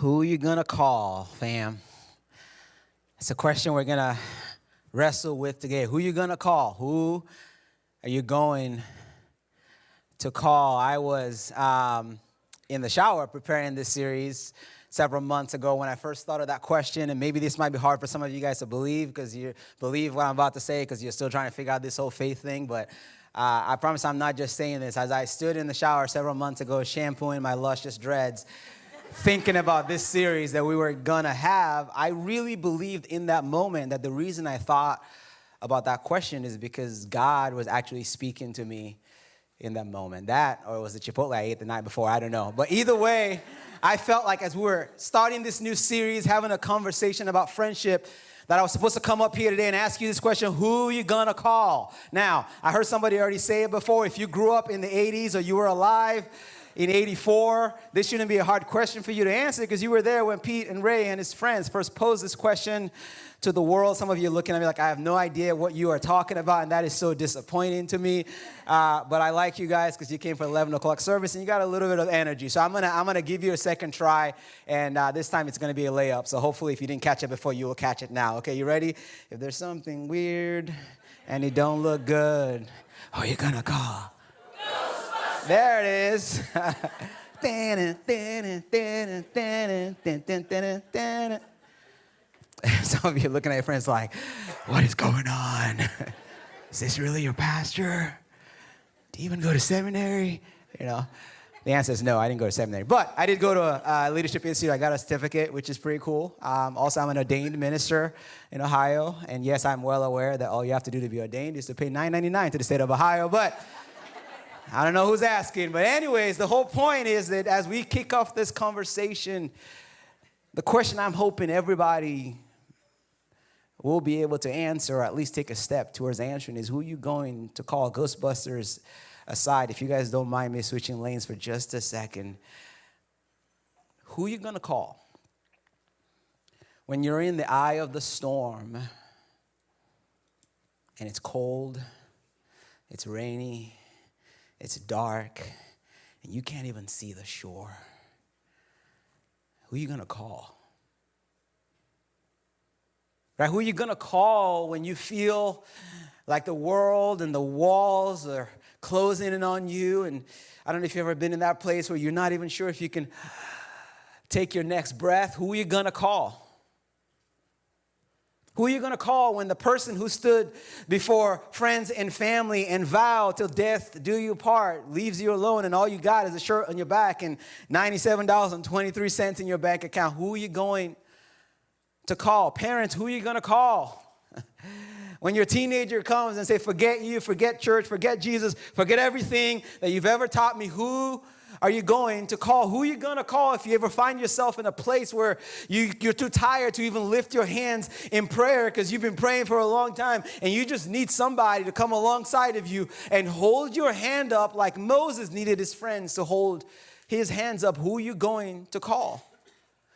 Who you gonna call, fam? It's a question we're gonna wrestle with today. Who you gonna call? Who are you going to call? I was in the shower preparing this series several months ago when I first thought of that question, and maybe this might be hard for some of you guys to believe because you believe what I'm about to say because you're still trying to figure out this whole faith thing, but I promise I'm not just saying this. As I stood in the shower several months ago shampooing my luscious dreads, thinking about this series that we were gonna have, I really believed in that moment that the reason I thought about that question is because God was actually speaking to me in that moment. That, or was it Chipotle I ate the night before? I don't know. But either way, I felt like as we were starting this new series, having a conversation about friendship, that I was supposed to come up here today and ask you this question: who you gonna call? Now, I heard somebody already say it before. If you grew up in the 80s or you were alive in 84, this shouldn't be a hard question for you to answer because you were there when Pete and Ray and his friends first posed this question to the world. Some of you are looking at me like I have no idea what you are talking about, and that is so disappointing to me. But I like you guys because you came for 11 o'clock service and you got a little bit of energy. So I'm gonna give you a second try, and this time it's gonna be a layup. So hopefully if you didn't catch it before, you will catch it now. Okay, you ready? If there's something weird and it don't look good, who you gonna call? There it is. Some of you are looking at your friends like, what is going on? Is this really your pastor? Do you even go to seminary? You know, the answer is no, I didn't go to seminary. But I did go to a leadership institute. I got a certificate, which is pretty cool. Also, I'm an ordained minister in Ohio. And yes, I'm well aware that all you have to do to be ordained is to pay $9.99 to the state of Ohio. But I don't know who's asking, but anyways, the whole point is that as we kick off this conversation, the question I'm hoping everybody will be able to answer, or at least take a step towards answering, is who you going to call? Ghostbusters aside, if you guys don't mind me switching lanes for just a second, who you going to call when you're in the eye of the storm and it's cold, it's rainy, it's dark, and you can't even see the shore? Who are you going to call? Right? Who are you going to call when you feel like the world and the walls are closing in on you? And I don't know if you've ever been in that place where you're not even sure if you can take your next breath. Who are you going to call? Who are you going to call when the person who stood before friends and family and vowed till death do you part leaves you alone and all you got is a shirt on your back and $97.23 in your bank account? Who are you going to call? Parents, who are you going to call? When your teenager comes and say, forget you, forget church, forget Jesus, forget everything that you've ever taught me, who are you going to call? Who are you going to call if you ever find yourself in a place where you're too tired to even lift your hands in prayer because you've been praying for a long time and you just need somebody to come alongside of you and hold your hand up like Moses needed his friends to hold his hands up? Who are you going to call?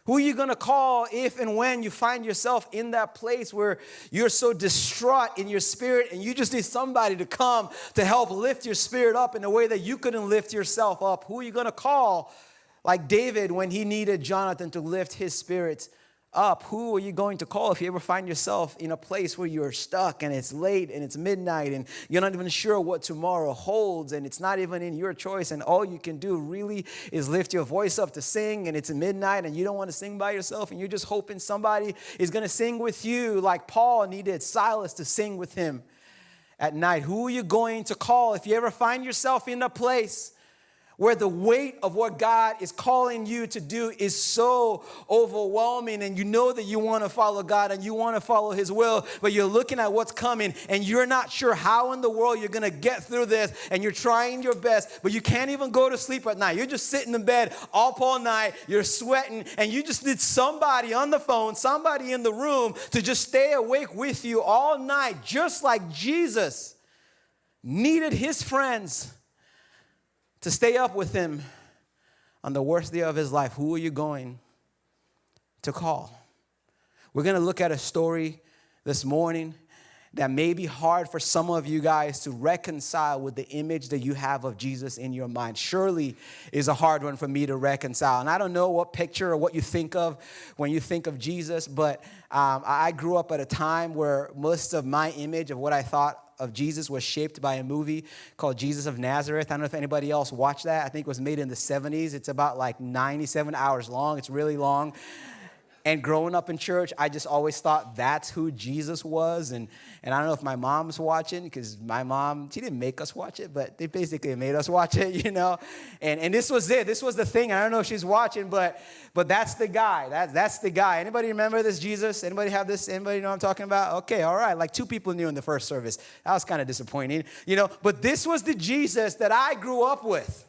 Who are you going to call if and when you find yourself in that place where you're so distraught in your spirit and you just need somebody to come to help lift your spirit up in a way that you couldn't lift yourself up? Who are you going to call like David when he needed Jonathan to lift his spirits up? Who are you going to call if you ever find yourself in a place where you're stuck and it's late and it's midnight and you're not even sure what tomorrow holds and it's not even in your choice and all you can do really is lift your voice up to sing and it's midnight and you don't want to sing by yourself and you're just hoping somebody is going to sing with you like Paul needed Silas to sing with him at night? Who are you going to call if you ever find yourself in a place where the weight of what God is calling you to do is so overwhelming and you know that you want to follow God and you want to follow his will, but you're looking at what's coming and you're not sure how in the world you're going to get through this and you're trying your best, but you can't even go to sleep at night. You're just sitting in bed up all night, you're sweating, and you just need somebody on the phone, somebody in the room to just stay awake with you all night, just like Jesus needed his friends to stay up with him on the worst day of his life. Who are you going to call? We're going to look at a story this morning that may be hard for some of you guys to reconcile with the image that you have of Jesus in your mind. Surely is a hard one for me to reconcile. And I don't know what picture or what you think of when you think of Jesus, but I grew up at a time where most of my image of what I thought of Jesus was shaped by a movie called Jesus of Nazareth. I don't know if anybody else watched that. I think it was made in the 70s. It's about like 97 hours long. It's really long. And growing up in church, I just always thought that's who Jesus was. And I don't know if my mom's watching, because my mom, she didn't make us watch it, but they basically made us watch it, you know. And this was it. This was the thing. I don't know if she's watching, but that's the guy. That's the guy. Anybody remember this Jesus? Anybody have this? Anybody know what I'm talking about? Okay, all right. Like 2 people knew in the first service. That was kind of disappointing, you know. But this was the Jesus that I grew up with,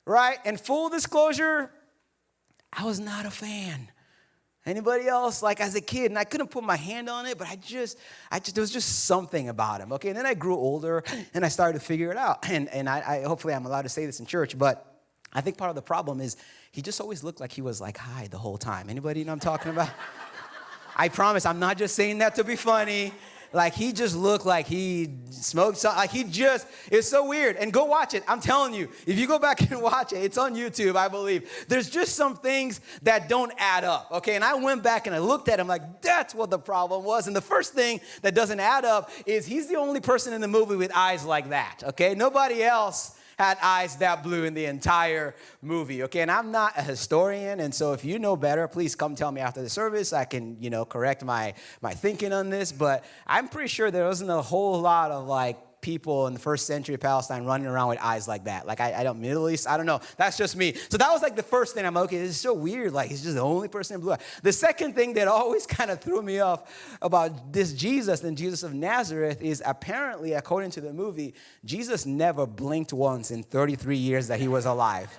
right? And full disclosure, I was not a fan. Anybody else, like as a kid, and I couldn't put my hand on it, but there was just something about him, okay? And then I grew older, and I started to figure it out. And I hopefully I'm allowed to say this in church, but I think part of the problem is he just always looked like he was like high the whole time. Anybody know what I'm talking about? I promise, I'm not just saying that to be funny. Like, he just looked like he smoked something. Like, it's so weird. And go watch it. I'm telling you, if you go back and watch it, it's on YouTube, I believe. There's just some things that don't add up, okay? And I went back and I looked at him like, that's what the problem was. And the first thing that doesn't add up is he's the only person in the movie with eyes like that, okay? Nobody else had eyes that blue in the entire movie, okay? And I'm not a historian, and so if you know better, please come tell me after the service. I can, correct my thinking on this, but I'm pretty sure there wasn't a whole lot of, like, people in the first century of Palestine running around with eyes like that. Like, I don't, Middle East, I don't know. That's just me. So that was like the first thing. I'm like, okay, this is so weird. Like, he's just the only person in blue eyes. The second thing that always kind of threw me off about this Jesus and Jesus of Nazareth is apparently, according to the movie, Jesus never blinked once in 33 years that he was alive.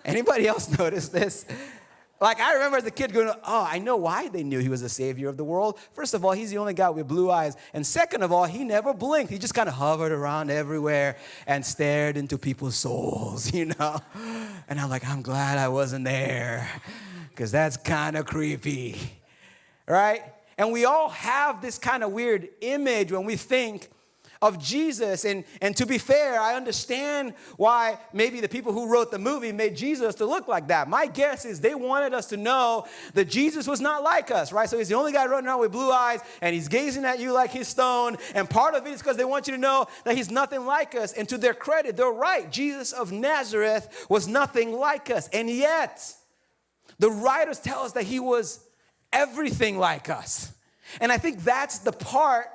Anybody else notice this? Like, I remember as a kid going, I know why they knew he was the savior of the world. First of all, he's the only guy with blue eyes. And second of all, he never blinked. He just kind of hovered around everywhere and stared into people's souls, And I'm like, I'm glad I wasn't there, because that's kind of creepy, right? And we all have this kind of weird image when we think of Jesus. And to be fair, I understand why maybe the people who wrote the movie made Jesus to look like that. My guess is they wanted us to know that Jesus was not like us, right? So he's the only guy running around with blue eyes, and he's gazing at you like he's stoned. And part of it is because they want you to know that he's nothing like us. And to their credit, they're right. Jesus of Nazareth was nothing like us. And yet, the writers tell us that he was everything like us. And I think that's the part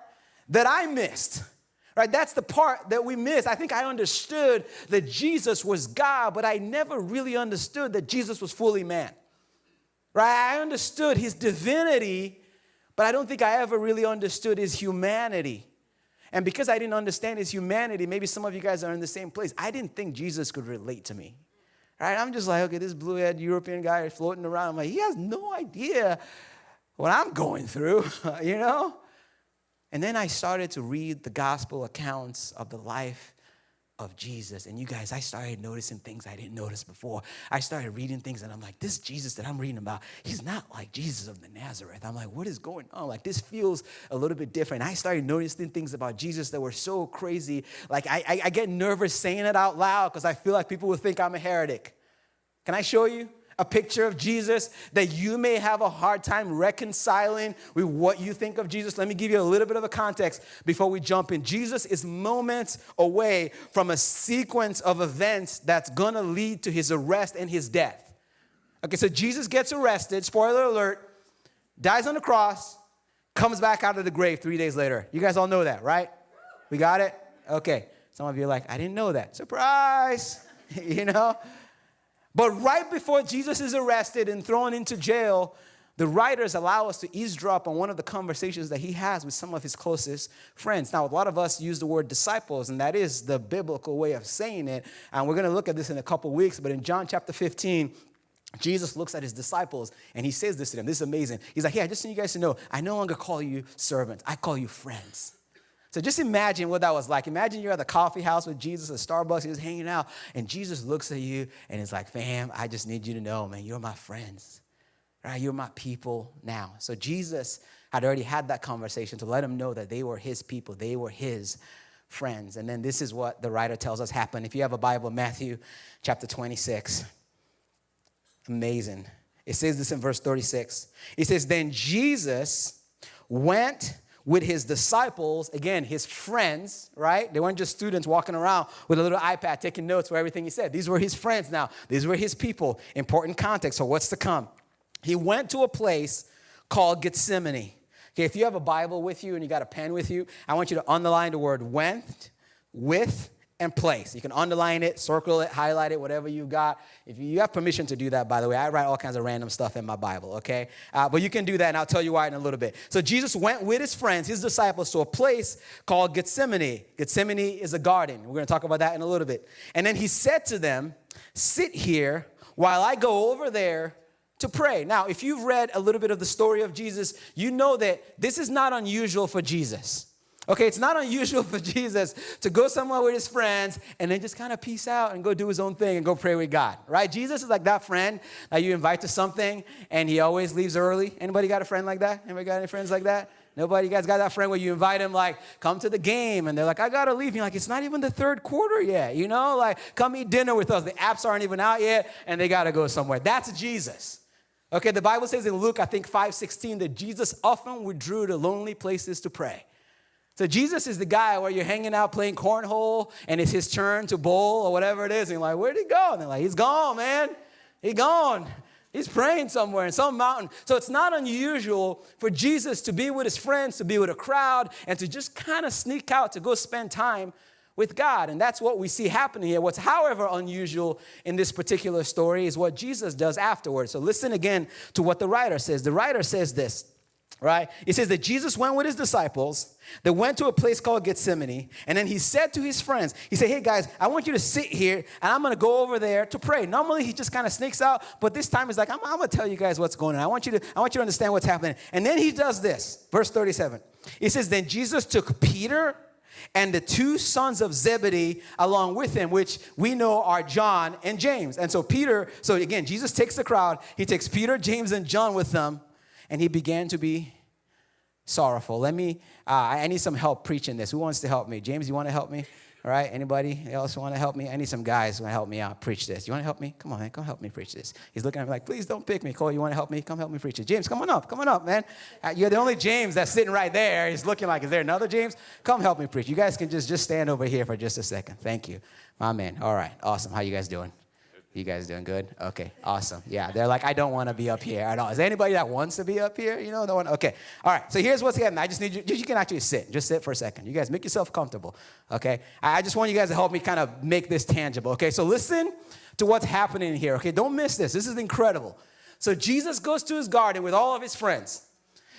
that I missed. Right, that's the part that we miss. I think I understood that Jesus was God, but I never really understood that Jesus was fully man. Right, I understood his divinity, but I don't think I ever really understood his humanity. And because I didn't understand his humanity, maybe some of you guys are in the same place. I didn't think Jesus could relate to me. Right, I'm just like, okay, this blue-haired European guy floating around. I'm like, he has no idea what I'm going through, And then I started to read the gospel accounts of the life of Jesus. And you guys, I started noticing things I didn't notice before. I started reading things, and I'm like, this Jesus that I'm reading about, he's not like Jesus of the Nazareth. I'm like, what is going on? Like, this feels a little bit different. I started noticing things about Jesus that were so crazy. Like, I get nervous saying it out loud because I feel like people will think I'm a heretic. Can I show you a picture of Jesus that you may have a hard time reconciling with what you think of Jesus? Let me give you a little bit of a context before we jump in. Jesus is moments away from a sequence of events that's going to lead to his arrest and his death. Okay, so Jesus gets arrested, spoiler alert, dies on the cross, comes back out of the grave 3 days later. You guys all know that, right? We got it? Okay. Some of you are like, I didn't know that. Surprise! But right before Jesus is arrested and thrown into jail, the writers allow us to eavesdrop on one of the conversations that he has with some of his closest friends. Now, a lot of us use the word disciples, and that is the biblical way of saying it. And we're going to look at this in a couple weeks. But in John chapter 15, Jesus looks at his disciples, and he says this to them. This is amazing. He's like, hey, I just need you guys to know, I no longer call you servants. I call you friends. So just imagine what that was like. Imagine you're at the coffee house with Jesus at Starbucks. He's hanging out, and Jesus looks at you, and he's like, fam, I just need you to know, man, you're my friends. Right? You're my people now. So Jesus had already had that conversation to let him know that they were his people. They were his friends. And then this is what the writer tells us happened. If you have a Bible, Matthew chapter 26. Amazing. It says this in verse 36. It says, then Jesus went with his disciples, again, his friends, right? They weren't just students walking around with a little iPad taking notes for everything he said. These were his friends now. These were his people. Important context for what's to come. He went to a place called Gethsemane. Okay, if you have a Bible with you and you got a pen with you, I want you to underline the word went, with, and place. You can underline it, circle it, highlight it, whatever you've got. If you have permission to do that, by the way, I write all kinds of random stuff in my Bible, okay? But you can do that, and I'll tell you why in a little bit. So Jesus went with his friends, his disciples, to a place called Gethsemane. Gethsemane is a garden. We're going to talk about that in a little bit. And then he said to them, sit here while I go over there to pray. Now, if you've read a little bit of the story of Jesus, you know that this is not unusual for Jesus. Okay, it's not unusual for Jesus to go somewhere with his friends and then just kind of peace out and go do his own thing and go pray with God, right? Jesus is like that friend that you invite to something and he always leaves early. Anybody got a friend like that? Anybody got any friends like that? Nobody? You guys got that friend where you invite him, like, come to the game, and they're like, I got to leave. You're like, it's not even the third quarter yet, you know? Like, come eat dinner with us. The apps aren't even out yet, and they got to go somewhere. That's Jesus. Okay, the Bible says in Luke, I think 5:16, that Jesus often withdrew to lonely places to pray. So Jesus is the guy where you're hanging out playing cornhole, and it's his turn to bowl or whatever it is. And you're like, where'd he go? And they're like, he's gone, man. He's gone. He's praying somewhere in some mountain. So it's not unusual for Jesus to be with his friends, to be with a crowd, and to just kind of sneak out to go spend time with God. And that's what we see happening here. What's, however, unusual in this particular story is what Jesus does afterwards. So listen again to what the writer says. The writer says this, right? It says that Jesus went with his disciples. They went to a place called Gethsemane. And then he said to his friends, he said, hey, guys, I want you to sit here, and I'm going to go over there to pray. Normally, he just kind of sneaks out. But this time, he's like, I'm going to tell you guys what's going on. I want you to understand what's happening. And then he does this. Verse 37. It says, then Jesus took Peter and the two sons of Zebedee along with him, which we know are John and James. And so again, Jesus takes the crowd. He takes Peter, James, and John with them, and he began to be sorrowful. I need some help preaching this. Who wants to help me? James, you want to help me? All right, anybody else want to help me? I need some guys who want to help me out preach this. You want to help me? Come on, man, come help me preach this. He's looking at me like, please don't pick me. Cole, you want to help me? Come help me preach it. James, come on up, man. You're the only James that's sitting right there. He's looking like, is there another James? Come help me preach. You guys can just stand over here for just a second. Thank you, my man. All right, awesome. How you guys doing? You guys doing good? Okay, awesome. Yeah, they're like, I don't want to be up here at all. Is there anybody that wants to be up here? You know, no one? Okay, all right. So here's what's happening. I just need you can actually sit. Just sit for a second. You guys make yourself comfortable, okay? I just want you guys to help me kind of make this tangible, okay? So listen to what's happening here, okay? Don't miss this. This is incredible. So Jesus goes to his garden with all of his friends.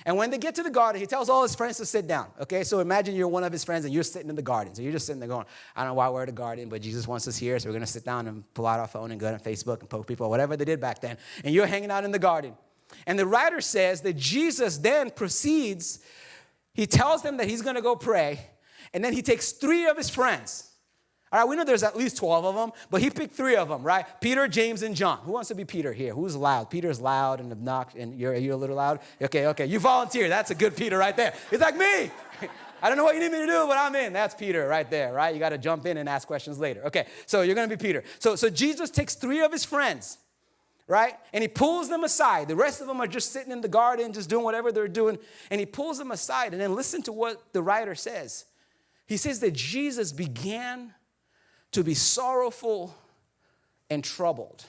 And when they get to the garden, he tells all his friends to sit down, okay? So imagine you're one of his friends and you're sitting in the garden. So you're just sitting there going, I don't know why we're at the garden, but Jesus wants us here, so we're going to sit down and pull out our phone and go on Facebook and poke people, whatever they did back then. And you're hanging out in the garden. And the writer says that Jesus then proceeds, he tells them that he's going to go pray, and then he takes 3 of his friends. All right, we know there's at least 12 of them, but he picked 3 of them, right? Peter, James, and John. Who wants to be Peter here? Who's loud? Peter's loud and obnoxious, and you're a little loud? Okay. You volunteer. That's a good Peter right there. He's like me. I don't know what you need me to do, but I'm in. That's Peter right there, right? You got to jump in and ask questions later. Okay, so you're going to be Peter. So Jesus takes 3 of his friends, right? And he pulls them aside. The rest of them are just sitting in the garden, just doing whatever they're doing. And he pulls them aside. And then listen to what the writer says. He says that Jesus began to be sorrowful and troubled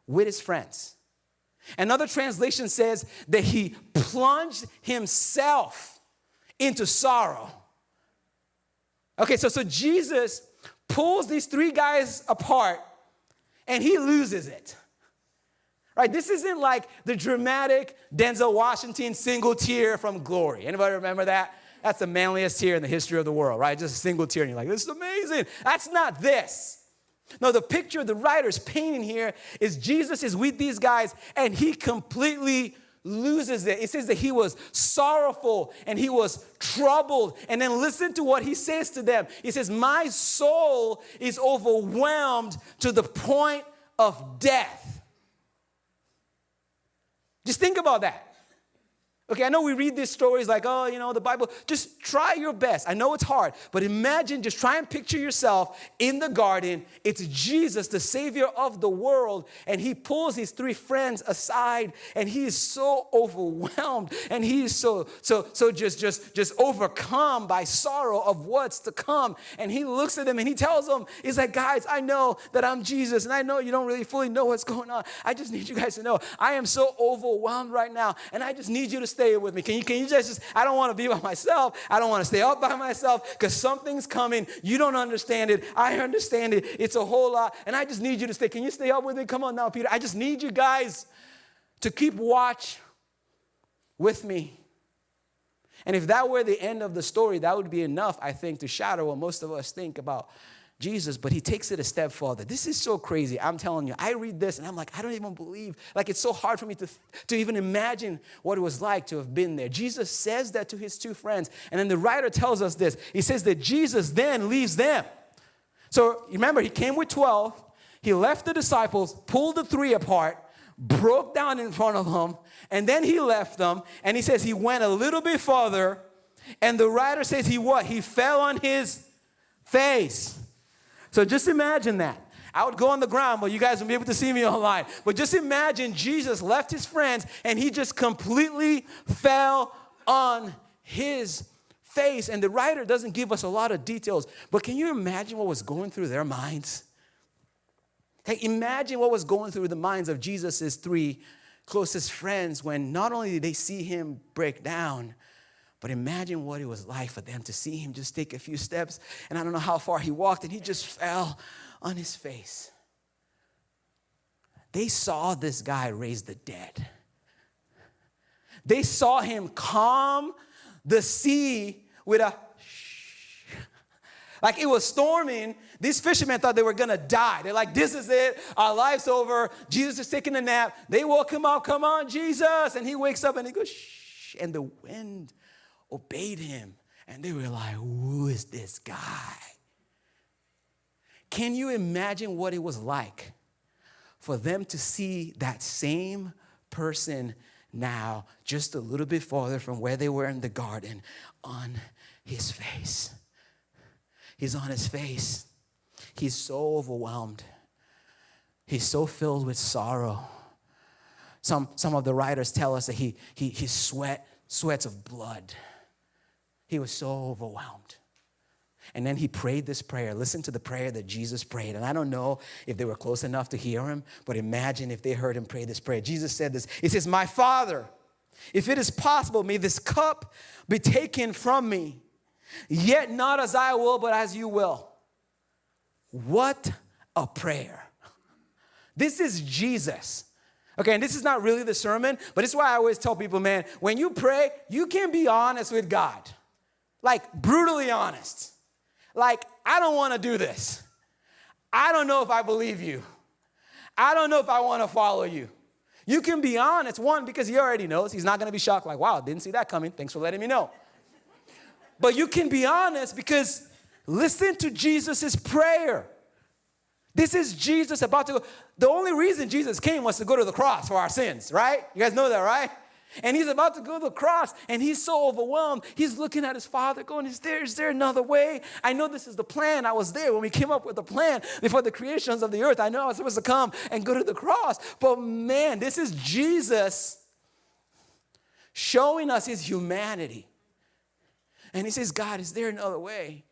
with his friends. Another translation says that he plunged himself into sorrow. Okay, so Jesus pulls these 3 guys apart and he loses it. Right? This isn't like the dramatic Denzel Washington single tear from Glory. Anybody remember that? That's the manliest tear in the history of the world, right? Just a single tear, and you're like, this is amazing. That's not this. No, the picture the writer's painting here is Jesus is with these guys, and he completely loses it. It says that he was sorrowful, and he was troubled. And then listen to what he says to them. He says, my soul is overwhelmed to the point of death. Just think about that. Okay, I know we read these stories like, oh, the Bible. Just try your best. I know it's hard, but imagine, just try and picture yourself in the garden. It's Jesus, the Savior of the world, and he pulls his 3 friends aside, and he is so overwhelmed, and he is so just overcome by sorrow of what's to come. And he looks at them and he tells them, he's like, guys, I know that I'm Jesus, and I know you don't really fully know what's going on. I just need you guys to know I am so overwhelmed right now, and I just need you to stay with me. Can you just, I don't want to be by myself. I don't want to stay up by myself because something's coming. You don't understand it. I understand it. It's a whole lot. And I just need you to stay. Can you stay up with me? Come on now, Peter. I just need you guys to keep watch with me. And if that were the end of the story, that would be enough, I think, to shadow what most of us think about Jesus, but he takes it a step further. This is so crazy. I'm telling you, I read this and I'm like, I don't even believe, like it's so hard for me to even imagine what it was like to have been there. Jesus says that to his 2 friends. And then the writer tells us this. He says that Jesus then leaves them. So remember, he came with 12. He left the disciples, pulled the 3 apart, broke down in front of them, and then he left them. And he says he went a little bit further. And the writer says he fell on his face. So just imagine that. I would go on the ground, but you guys won't be able to see me online. But just imagine Jesus left his friends and he just completely fell on his face. And the writer doesn't give us a lot of details, but can you imagine what was going through their minds? Okay, imagine what was going through the minds of Jesus' 3 closest friends when not only did they see him break down, but imagine what it was like for them to see him just take a few steps. And I don't know how far he walked, and he just fell on his face. They saw this guy raise the dead. They saw him calm the sea with a shh. Like it was storming. These fishermen thought they were going to die. They're like, this is it. Our life's over. Jesus is taking a nap. They woke him up. Come on, Jesus. And he wakes up and he goes, shh. And the wind obeyed him. And they were like, who is this guy? Can you imagine what it was like for them to see that same person now just a little bit farther from where they were in the garden on his face? He's on his face. He's so overwhelmed. He's so filled with sorrow. Some of the writers tell us that he sweats of blood. He was so overwhelmed. And then he prayed this prayer. Listen to the prayer that Jesus prayed. And I don't know if they were close enough to hear him, but imagine if they heard him pray this prayer. Jesus said this. He says, my Father, if it is possible, may this cup be taken from me. Yet not as I will, but as you will. What a prayer. This is Jesus. Okay, and this is not really the sermon, but this is why I always tell people, man, when you pray, you can be honest with God. Like, brutally honest. Like, I don't want to do this. I don't know if I believe you. I don't know if I want to follow you. You can be honest, one, because he already knows. He's not going to be shocked like, wow, didn't see that coming. Thanks for letting me know. But you can be honest because listen to Jesus' prayer. This is Jesus about to go. The only reason Jesus came was to go to the cross for our sins, right? You guys know that, right? And he's about to go to the cross, and he's so overwhelmed. He's looking at his Father going, is there another way? I know this is the plan. I was there when we came up with the plan before the creations of the earth. I know I was supposed to come and go to the cross. But man, this is Jesus showing us his humanity. And he says, God, is there another way?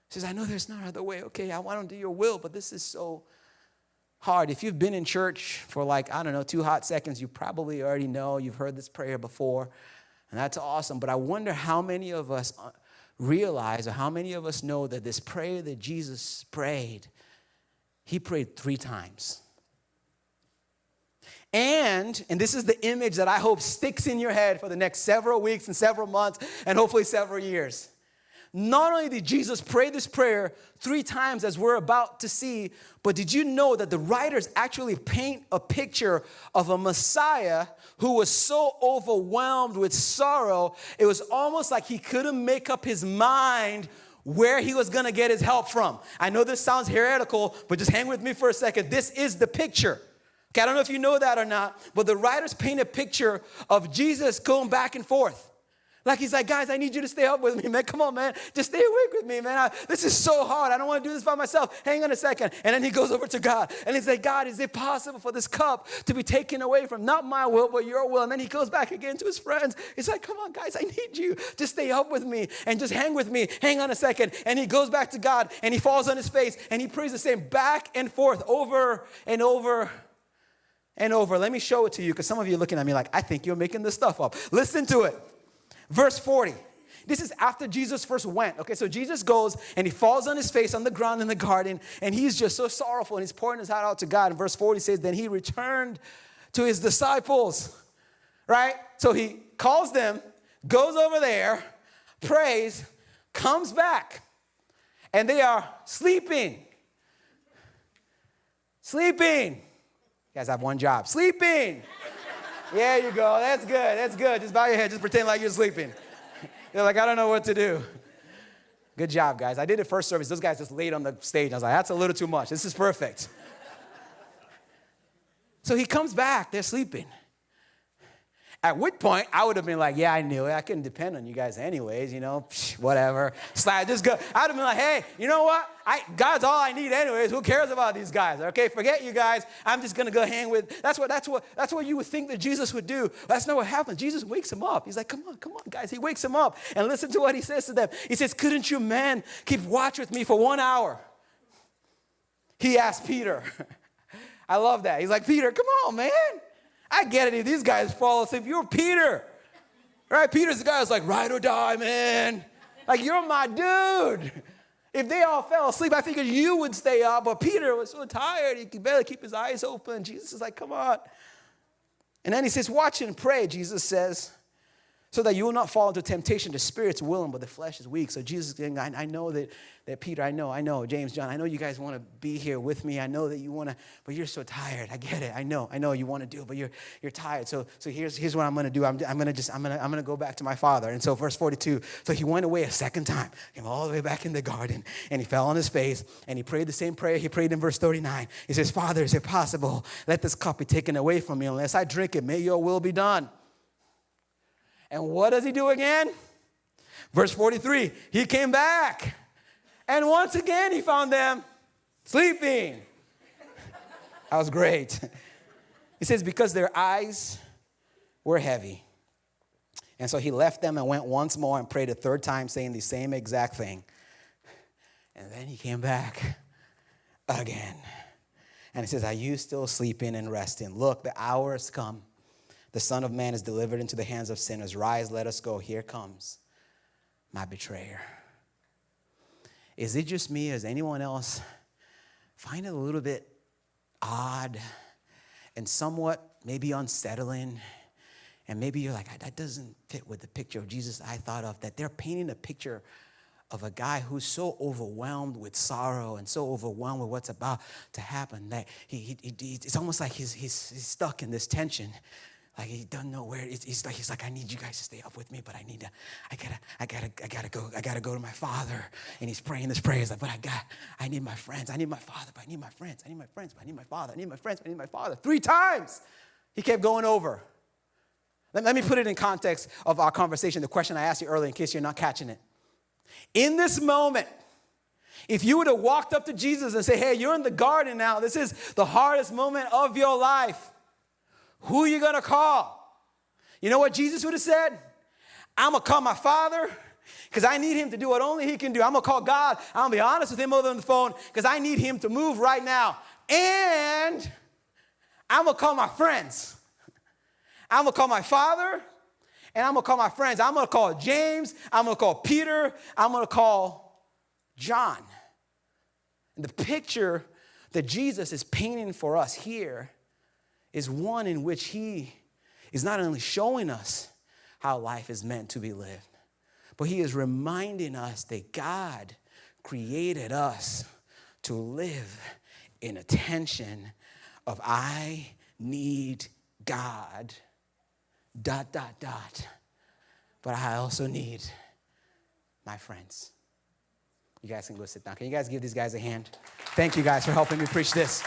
He says, I know there's no other way. Okay, I want to do your will, but this is so hard. If you've been in church for 2 hot seconds, you probably already know. You've heard this prayer before, and that's awesome. But I wonder how many of us realize or how many of us know that this prayer that Jesus prayed, he prayed 3 times. And this is the image that I hope sticks in your head for the next several weeks and several months and hopefully several years. Not only did Jesus pray this prayer 3 times as we're about to see, but did you know that the writers actually paint a picture of a Messiah who was so overwhelmed with sorrow, it was almost like he couldn't make up his mind where he was going to get his help from. I know this sounds heretical, but just hang with me for a second. This is the picture. Okay, I don't know if you know that or not, but the writers paint a picture of Jesus going back and forth. Like he's like, guys, I need you to stay up with me, man. Come on, man. Just stay awake with me, man. This is so hard. I don't want to do this by myself. Hang on a second. And then he goes over to God. And he's like, God, is it possible for this cup to be taken away from not my will, but your will? And then he goes back again to his friends. He's like, come on, guys, I need you. Just stay up with me and just hang with me. Hang on a second. And he goes back to God and he falls on his face and he prays the same back and forth over and over and over. Let me show it to you because some of you are looking at me like, I think you're making this stuff up. Listen to it. Verse 40. This is after Jesus first went. Okay, so Jesus goes and he falls on his face on the ground in the garden and he's just so sorrowful and he's pouring his heart out to God. And verse 40 says, then he returned to his disciples, right? So he calls them, goes over there, prays, comes back, and they are sleeping. Sleeping. You guys have one job. Sleeping. There you go. That's good. That's good. Just bow your head. Just pretend like you're sleeping. They're like, I don't know what to do. Good job, guys. I did it first service. Those guys just laid on the stage. I was like, that's a little too much. This is perfect. So he comes back. They're sleeping. At which point, I would have been like, yeah, I knew it. I couldn't depend on you guys anyways, you know, whatever. Slide, just go. I would have been like, hey, you know what? God's all I need anyways. Who cares about these guys? Okay, forget you guys. I'm just going to go hang with. That's what you would think that Jesus would do. That's not what happens. Jesus wakes him up. He's like, come on, guys. He wakes him up. And listen to what he says to them. He says, couldn't you, man, keep watch with me for 1 hour? He asked Peter. I love that. He's like, Peter, come on, man. I get it if these guys fall asleep. You're Peter, right? Peter's the guy who's like, ride or die, man. Like, you're my dude. If they all fell asleep, I figured you would stay up. But Peter was so tired, he could barely keep his eyes open. Jesus is like, come on. And then he says, watch and pray, Jesus says, so that you will not fall into temptation. The spirit's willing, but the flesh is weak. So Jesus is saying, I know that Peter, I know, James, John, I know you guys want to be here with me. I know that you want to, but you're so tired. I get it. I know you want to do it, but you're tired. So here's what I'm going to do. I'm going to go back to my Father. And so verse 42, so he went away a second time, came all the way back in the garden, and he fell on his face, and he prayed the same prayer he prayed in verse 39. He says, Father, is it possible? Let this cup be taken away from me unless I drink it. May your will be done. And what does he do again? Verse 43, he came back. And once again, he found them sleeping. That was great. He says, because their eyes were heavy. And so he left them and went once more and prayed a third time, saying the same exact thing. And then he came back again. And he says, are you still sleeping and resting? Look, the hour has come. The Son of Man is delivered into the hands of sinners. Rise, let us go. Here comes my betrayer. Is it just me, or does anyone else find it a little bit odd and somewhat maybe unsettling? And maybe you're like, that doesn't fit with the picture of Jesus I thought of, that they're painting a picture of a guy who's so overwhelmed with sorrow and so overwhelmed with what's about to happen that it's almost like he's stuck in this tension. Like he doesn't know where. He's like, I need you guys to stay up with me, but I gotta go to my Father. And he's praying this prayer. He's like, but I need my friends. I need my Father, but I need my friends. I need my friends, but I need my Father. I need my friends, but I need my Father. 3 times he kept going over. Let me put it in context of our conversation, the question I asked you earlier in case you're not catching it. In this moment, if you would have walked up to Jesus and say, hey, you're in the garden now. This is the hardest moment of your life. Who are you going to call? You know what Jesus would have said? I'm going to call my Father because I need him to do what only he can do. I'm going to call God. I'm going to be honest with him over the phone because I need him to move right now. And I'm going to call my friends. I'm going to call my Father and I'm going to call my friends. I'm going to call James. I'm going to call Peter. I'm going to call John. And the picture that Jesus is painting for us here is one in which he is not only showing us how life is meant to be lived, but he is reminding us that God created us to live in a tension of I need God, ... But I also need my friends. You guys can go sit down. Can you guys give these guys a hand? Thank you guys for helping me preach this.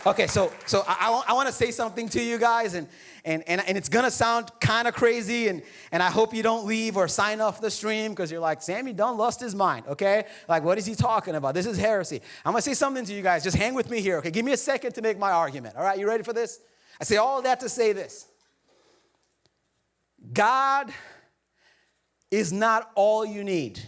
Okay, so I want to say something to you guys, and it's going to sound kind of crazy, and I hope you don't leave or sign off the stream because you're like, Sammy, don't lust his mind, okay? Like, what is he talking about? This is heresy. I'm going to say something to you guys. Just hang with me here, okay? Give me a second to make my argument, all right? You ready for this? I say all that to say this. God is not all you need.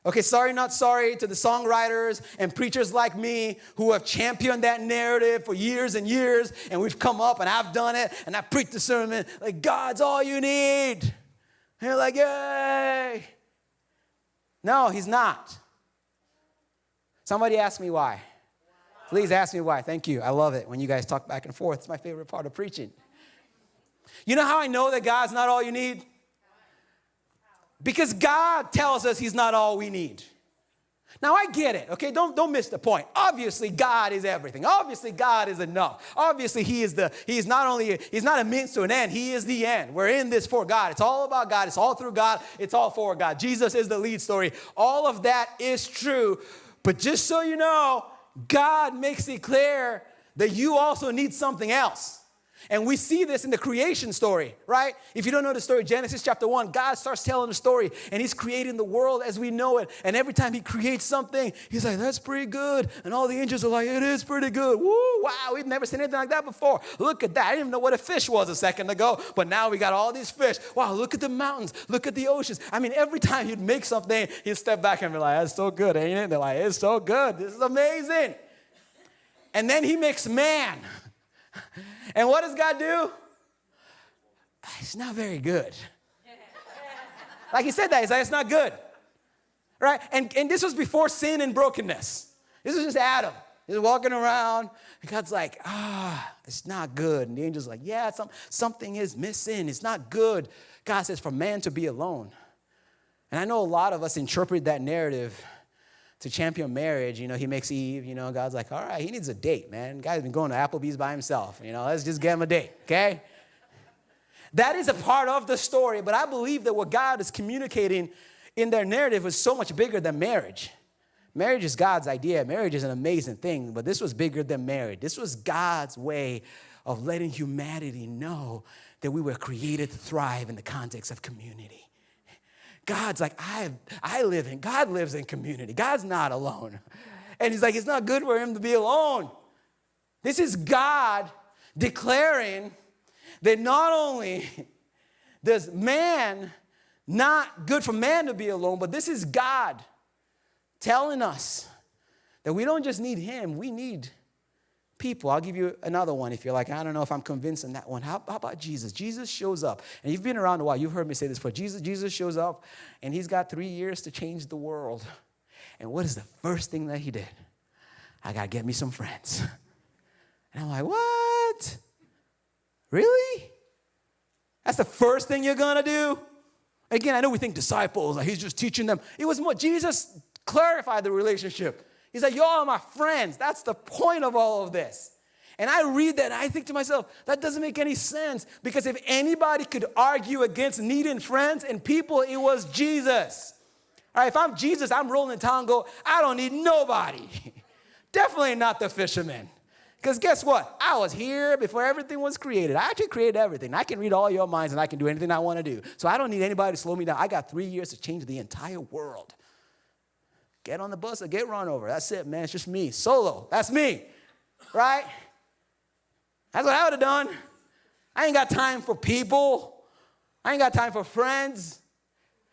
Okay, sorry, not sorry to the songwriters and preachers like me who have championed that narrative for years and years, and we've come up and I've done it, and I preached the sermon, like, God's all you need. And you're like, yay. No, he's not. Somebody ask me why. Please ask me why. Thank you. I love it when you guys talk back and forth. It's my favorite part of preaching. You know how I know that God's not all you need? Because God tells us he's not all we need. Now, I get it, okay? Don't miss the point. Obviously, God is everything. Obviously, God is enough. Obviously, he's not a means to an end. He is the end. We're in this for God. It's all about God. It's all through God. It's all for God. Jesus is the lead story. All of that is true. But just so you know, God makes it clear that you also need something else. And we see this in the creation story, right? If you don't know the story, Genesis chapter 1, God starts telling the story, and he's creating the world as we know it. And every time he creates something, he's like, that's pretty good. And all the angels are like, it is pretty good. Woo, wow, we've never seen anything like that before. Look at that. I didn't even know what a fish was a second ago, but now we got all these fish. Wow, look at the mountains. Look at the oceans. I mean, every time he'd make something, he'd step back and be like, that's so good, ain't it? They're like, it's so good. This is amazing. And then he makes man. And what does God do? It's not very good. Like he said that. He's like, it's not good. Right? And this was before sin and brokenness. This was just Adam. He's walking around. And God's like, it's not good. And the angel's like, yeah, something is missing. It's not good. God says, for man to be alone. And I know a lot of us interpret that narrative to champion marriage. You know, he makes Eve, you know, God's like, all right, he needs a date, man. Guy's been going to Applebee's by himself. You know, let's just get him a date, okay? That is a part of the story, but I believe that what God is communicating in their narrative was so much bigger than marriage. Marriage is God's idea. Marriage is an amazing thing, but this was bigger than marriage. This was God's way of letting humanity know that we were created to thrive in the context of community. God's like, God lives in community. God's not alone. And he's like, it's not good for him to be alone. This is God declaring that not only does man not good for man to be alone, but this is God telling us that we don't just need him, we need people. I'll give you another one if you're like, I don't know if I'm convinced on that one. How about Jesus? Jesus shows up. And you've been around a while. You've heard me say this before. Jesus shows up, and he's got 3 years to change the world. And what is the first thing that he did? I got to get me some friends. And I'm like, what? Really? That's the first thing you're going to do? Again, I know we think disciples, like he's just teaching them. It was more, Jesus clarified the relationship. He's like, y'all are my friends. That's the point of all of this. And I read that and I think to myself, that doesn't make any sense. Because if anybody could argue against needing friends and people, it was Jesus. All right, if I'm Jesus, I'm rolling in town and go, I don't need nobody. Definitely not the fisherman. Because guess what? I was here before everything was created. I actually created everything. I can read all your minds and I can do anything I want to do. So I don't need anybody to slow me down. I got 3 years to change the entire world. Get on the bus or get run over. That's it, man. It's just me. Solo. That's me. Right? That's what I would have done. I ain't got time for people. I ain't got time for friends.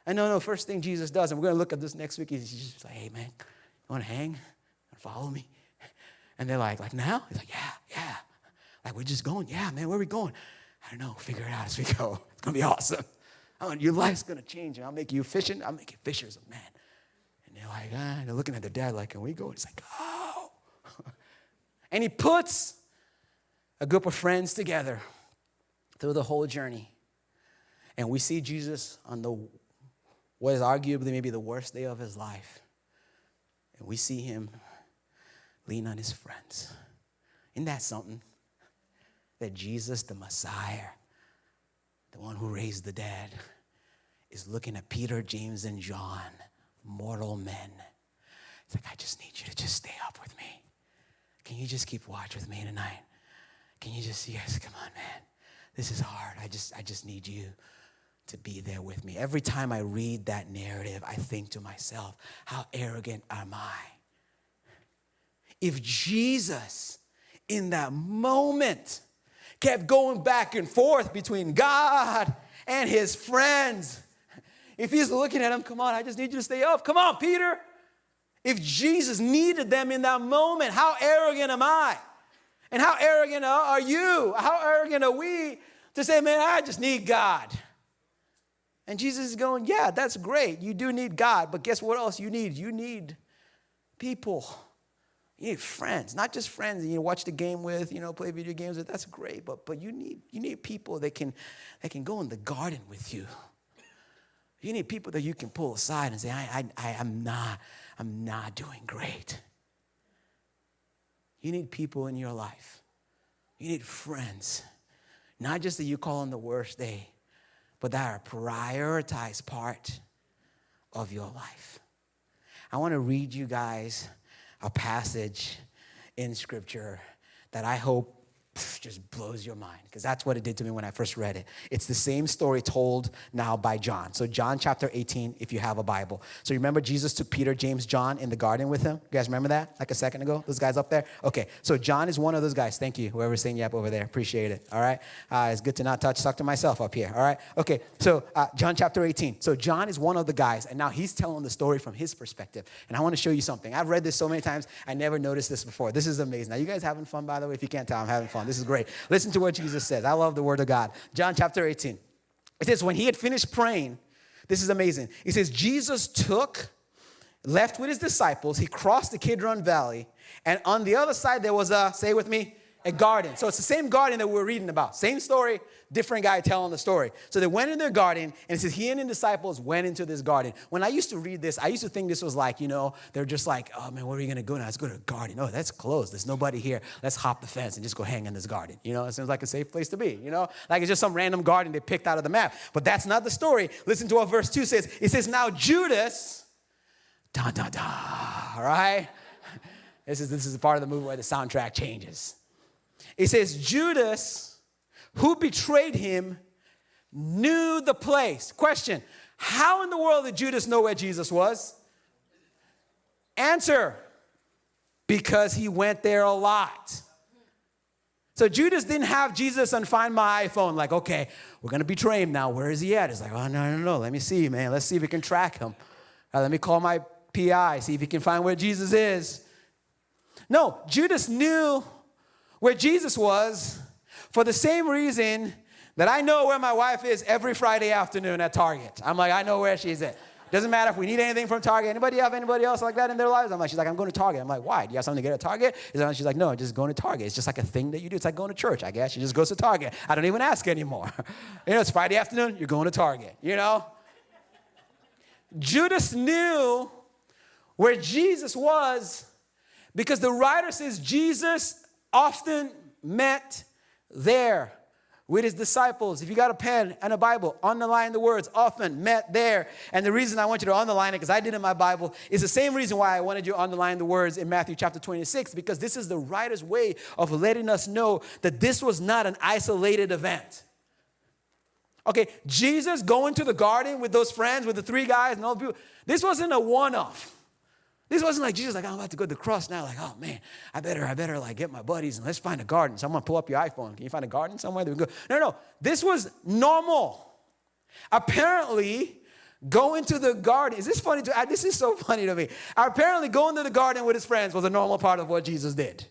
And no, first thing Jesus does, and we're going to look at this next week, he's just like, hey, man, you want to hang? Follow me? And they're like now? He's like, yeah. Like, we're just going. Yeah, man, where are we going? I don't know. Figure it out as we go. It's going to be awesome. Your life's going to change. I'll make you fishing. I'll make you fishers of men. And they're like, they're looking at their dad like, can we go? It's like, oh. And he puts a group of friends together through the whole journey. And we see Jesus on what is arguably maybe the worst day of his life. And we see him lean on his friends. Isn't that something? That Jesus, the Messiah, the one who raised the dead, is looking at Peter, James, and John, mortal men. It's like, I just need you to just stay up with me. can you just keep watch with me tonight? Can you just, yes, come on, man. This is hard. I just need you to be there with me. Every time I read that narrative, I think to myself, how arrogant am I? If Jesus, in that moment, kept going back and forth between God and his friends, if he's looking at him, come on, I just need you to stay up. Come on, Peter. If Jesus needed them in that moment, how arrogant am I? And how arrogant are you? How arrogant are we to say, man, I just need God? And Jesus is going, yeah, that's great. You do need God. But guess what else you need? You need people. You need friends. Not just friends you watch the game with, play video games with. That's great. But you need people that can go in the garden with you. You need people that you can pull aside and say, I'm not doing great. You need people in your life. You need friends. Not just that you call on the worst day, but that are a prioritized part of your life. I want to read you guys a passage in Scripture that I hope just blows your mind, because that's what it did to me when I first read it. It's the same story told now by John. So John chapter 18, if you have a Bible. So you remember Jesus took Peter, James, John in the garden with him? You guys remember that? Like a second ago? Those guys up there? Okay, so John is one of those guys. Thank you, whoever's saying yep over there. Appreciate it, all right? It's good to not talk to myself up here, all right? Okay, so John chapter 18. So John is one of the guys, and now he's telling the story from his perspective. And I want to show you something. I've read this so many times, I never noticed this before. This is amazing. Now, you guys having fun, by the way? If you can't tell, I'm having fun. This is great. Listen to what Jesus says. I love the word of God. John chapter 18. It says, when he had finished praying, this is amazing. He says, Jesus left with his disciples. He crossed the Kidron Valley. And on the other side, there was say it with me, a garden. So it's the same garden that we're reading about. Same story, different guy telling the story. So they went in their garden, and it says he and his disciples went into this garden. When I used to read this, I used to think this was like, they're just like, oh man, where are we going to go now? Let's go to a garden. Oh, that's closed. There's nobody here. Let's hop the fence and just go hang in this garden. It seems like a safe place to be, Like it's just some random garden they picked out of the map. But that's not the story. Listen to what verse 2 says. It says, now Judas, all right? This is the part of the movie where the soundtrack changes. It says, Judas, who betrayed him, knew the place. Question, how in the world did Judas know where Jesus was? Answer, because he went there a lot. So Judas didn't have Jesus on Find My iPhone, like, okay, we're going to betray him now. Where is he at? He's like, oh, no. Let me see, man. Let's see if we can track him. Let me call my PI, see if he can find where Jesus is. No, Judas knew where Jesus was for the same reason that I know where my wife is every Friday afternoon at Target. I'm like, I know where she's at. Doesn't matter if we need anything from Target. Anybody have anybody else like that in their lives? She's like, I'm going to Target. I'm like, why? Do you have something to get at Target? She's like, no, I'm just going to Target. It's just like a thing that you do. It's like going to church, I guess. She just goes to Target. I don't even ask anymore. It's Friday afternoon, you're going to Target, Judas knew where Jesus was because the writer says Jesus often met there with his disciples. If you got a pen and a Bible, underline the words, often met there. And the reason I want you to underline it, because I did in my Bible, is the same reason why I wanted you to underline the words in Matthew chapter 26, because this is the writer's way of letting us know that this was not an isolated event. Okay, Jesus going to the garden with those friends, with the three guys and all the people, this wasn't a one-off. This wasn't like Jesus, like, I'm about to go to the cross now. Like, oh, man, I better like get my buddies and let's find a garden. Someone pull up your iPhone. Can you find a garden somewhere that we go? No. This was normal. Apparently, going to the garden, is this funny? This is so funny to me. Apparently, going to the garden with his friends was a normal part of what Jesus did.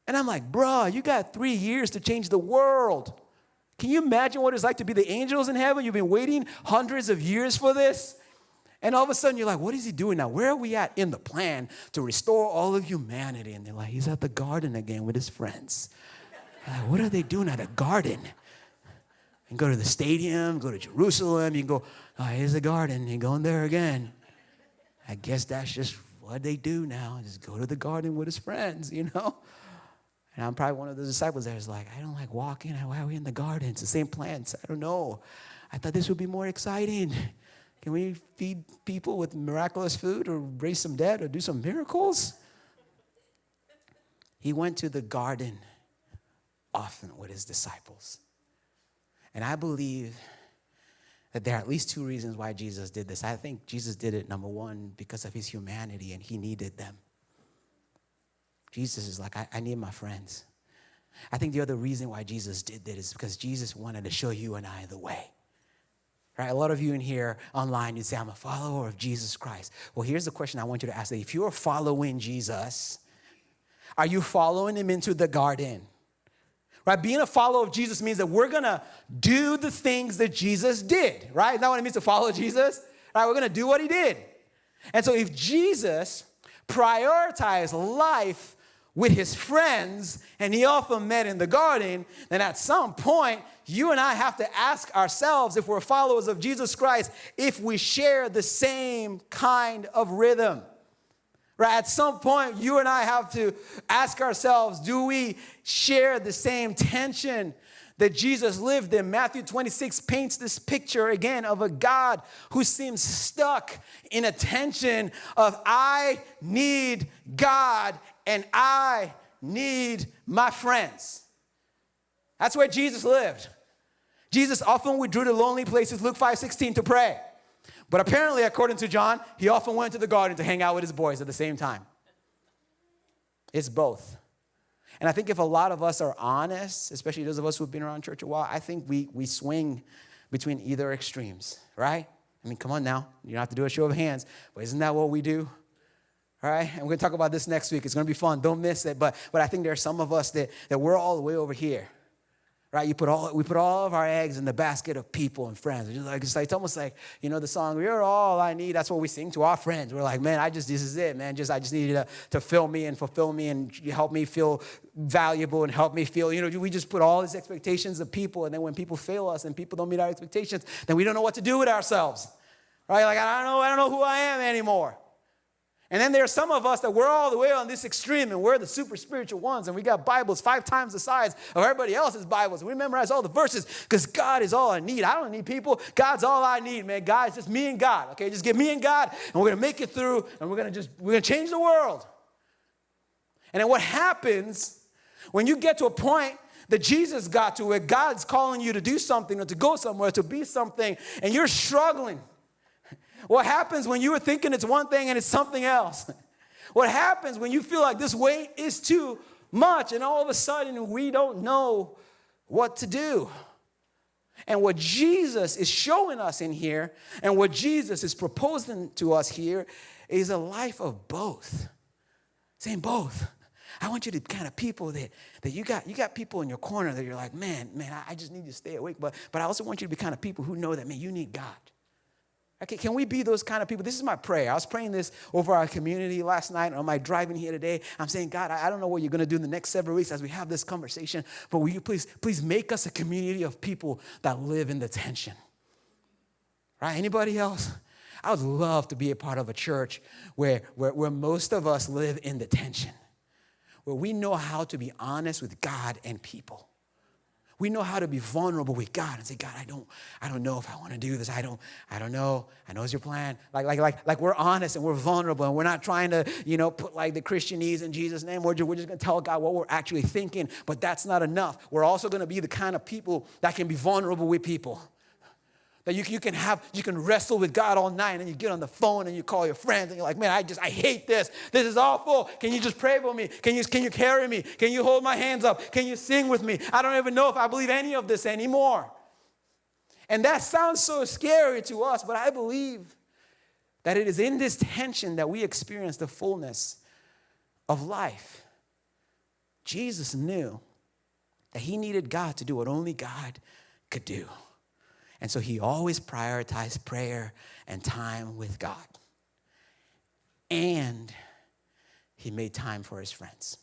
And I'm like, bro, you got 3 years to change the world. Can you imagine what it's like to be the angels in heaven? You've been waiting hundreds of years for this. And all of a sudden, you're like, what is he doing now? Where are we at in the plan to restore all of humanity? And they're like, he's at the garden again with his friends. Like, what are they doing at a garden? And go to the stadium, go to Jerusalem. You can go, oh, here's the garden. You're going there again. I guess that's just what they do now. Just go to the garden with his friends, And I'm probably one of those disciples that is like, I don't like walking. Why are we in the garden? It's the same plants. I don't know. I thought this would be more exciting. Can we feed people with miraculous food or raise some dead or do some miracles? He went to the garden often with his disciples. And I believe that there are at least two reasons why Jesus did this. I think Jesus did it, number one, because of his humanity, and he needed them. Jesus is like, I need my friends. I think the other reason why Jesus did that is because Jesus wanted to show you and I the way. Right? A lot of you in here online, you say, I'm a follower of Jesus Christ. Well, here's the question I want you to ask. If you're following Jesus, are you following him into the garden? Right? Being a follower of Jesus means that we're going to do the things that Jesus did. Right? Isn't that what it means to follow Jesus? Right? We're going to do what he did. And so if Jesus prioritized life with his friends, and he often met in the garden, then at some point, you and I have to ask ourselves, if we're followers of Jesus Christ, if we share the same kind of rhythm. Right? At some point, you and I have to ask ourselves, do we share the same tension that Jesus lived in? Matthew 26 paints this picture again of a God who seems stuck in a tension of I need God and I need my friends. That's where Jesus lived. Jesus often withdrew to lonely places, Luke 5:16, to pray. But apparently, according to John, he often went to the garden to hang out with his boys at the same time. It's both. And I think if a lot of us are honest, especially those of us who've been around church a while, I think we swing between either extremes, right? I mean, come on now. You don't have to do a show of hands, but isn't that what we do? All right? And we're going to talk about this next week. It's going to be fun. Don't miss it. But I think there are some of us that we're all the way over here. Right? We put all of our eggs in the basket of people and friends. It's almost like, the song, "You're all I need." That's what we sing to our friends. We're like, man, this is it, man. I just need you to fill me and fulfill me and help me feel valuable and help me feel, we just put all these expectations of people. And then when people fail us and people don't meet our expectations, then we don't know what to do with ourselves. Right? Like, I don't know who I am anymore. And then there are some of us that we're all the way on this extreme, and we're the super spiritual ones, and we got Bibles 5 times the size of everybody else's Bibles. And we memorize all the verses because God is all I need. I don't need people. God's all I need, man. God, it's just me and God, okay? Just get me and God, and we're going to make it through, and we're going to change the world. And then what happens when you get to a point that Jesus got to, where God's calling you to do something or to go somewhere, to be something, and you're struggling? What happens when you were thinking it's one thing and it's something else? What happens when you feel like this weight is too much and all of a sudden we don't know what to do? And what Jesus is showing us in here and what Jesus is proposing to us here is a life of both. Saying both. I want you to kind of people that you got people in your corner that you're like, man, I just need you to stay awake. But I also want you to be kind of people who know that, man, you need God. Okay, can we be those kind of people? This is my prayer. I was praying this over our community last night on my driving here today. I'm saying, God, I don't know what you're going to do in the next several weeks as we have this conversation, but will you please make us a community of people that live in the tension? Right? Anybody else? I would love to be a part of a church where most of us live in the tension, where we know how to be honest with God and people. We know how to be vulnerable with God and say, God, I don't know if I want to do this. I don't know. I know it's your plan. Like we're honest and we're vulnerable and we're not trying to, put like the Christianese in Jesus' name. We're just going to tell God what we're actually thinking, but that's not enough. We're also going to be the kind of people that can be vulnerable with people. That you can wrestle with God all night and then you get on the phone and you call your friends and you're like, man, I hate this. This is awful. Can you just pray for me? Can you carry me? Can you hold my hands up? Can you sing with me? I don't even know if I believe any of this anymore. And that sounds so scary to us, but I believe that it is in this tension that we experience the fullness of life. Jesus knew that he needed God to do what only God could do. And so he always prioritized prayer and time with God. And he made time for his friends.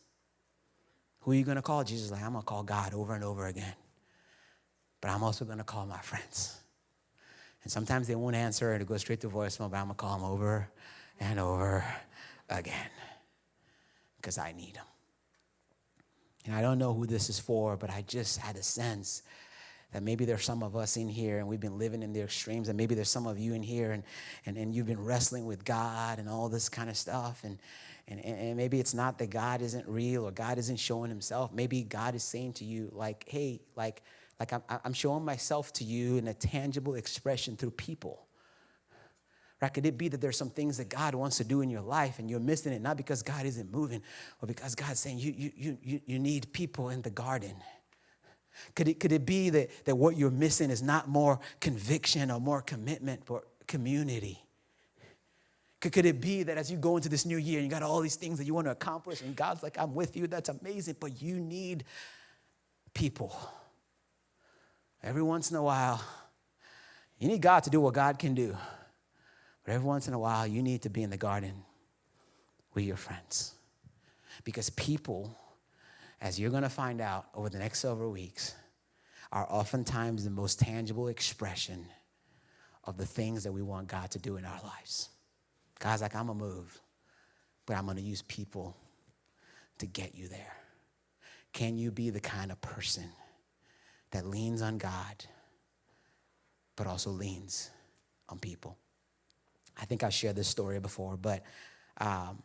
Who are you going to call? Jesus is like, I'm going to call God over and over again. But I'm also going to call my friends. And sometimes they won't answer and it goes straight to voicemail, but I'm going to call them over and over again. Because I need them. And I don't know who this is for, but I just had a sense that maybe there's some of us in here and we've been living in the extremes, and maybe there's some of you in here and you've been wrestling with God and all this kind of stuff, and And maybe it's not that God isn't real or God isn't showing himself. Maybe God is saying to you, like, hey, like I'm showing myself to you in a tangible expression through people. Right? Could it be that there's some things that God wants to do in your life and you're missing it, not because God isn't moving, or because God's saying you need people in the garden? Could it be that what you're missing is not more conviction or more commitment, but community? Could it be that as you go into this new year, you got all these things that you want to accomplish, and God's like, I'm with you, that's amazing, but you need people. Every once in a while, you need God to do what God can do. But every once in a while, you need to be in the garden with your friends. Because people, as you're going to find out over the next several weeks, are oftentimes the most tangible expression of the things that we want God to do in our lives. God's like, I'm going to move, but I'm going to use people to get you there. Can you be the kind of person that leans on God, but also leans on people? I think I shared this story before, but about